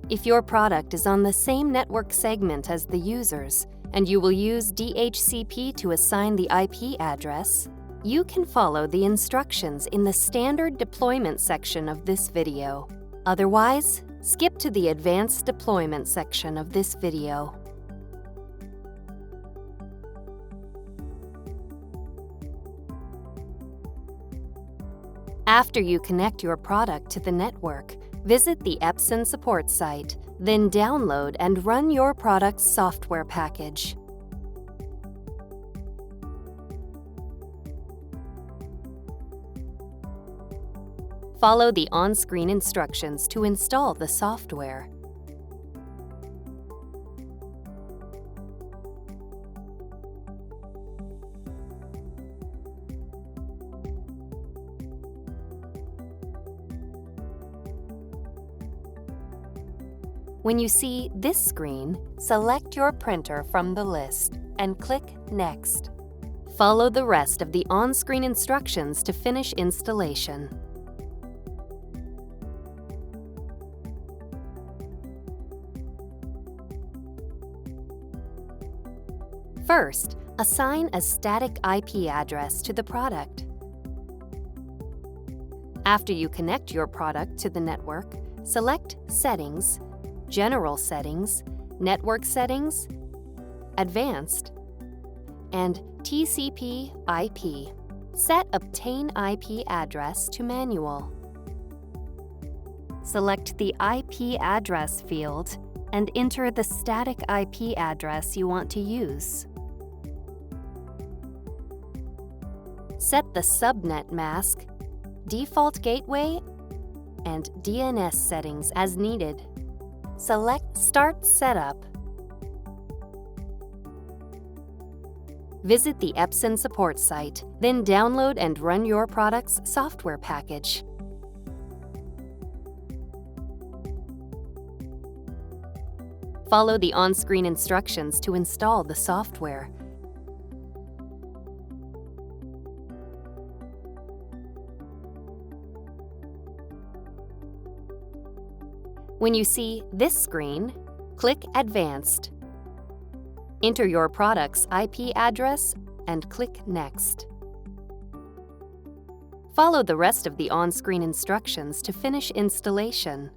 If your product is on the same network segment as the user's, and you will use DHCP to assign the IP address, you can follow the instructions in the standard deployment section of this video. Otherwise, skip to the advanced deployment section of this video. After you connect your product to the network, visit the Epson support site, then download and run your product's software package. Follow the on-screen instructions to install the software. When you see this screen, select your printer from the list and click Next. Follow the rest of the on-screen instructions to finish installation. First, assign a static IP address to the product. After you connect your product to the network, select Settings, General Settings, Network Settings, Advanced, and TCP/IP. Set Obtain IP Address to Manual. Select the IP address field and enter the static IP address you want to use. Set the subnet mask, default gateway, and DNS settings as needed. Select Start Setup. Visit the Epson support site, then download and run your product's software package. Follow the on-screen instructions to install the software. When you see this screen, click Advanced. Enter your product's IP address and click Next. Follow the rest of the on-screen instructions to finish installation.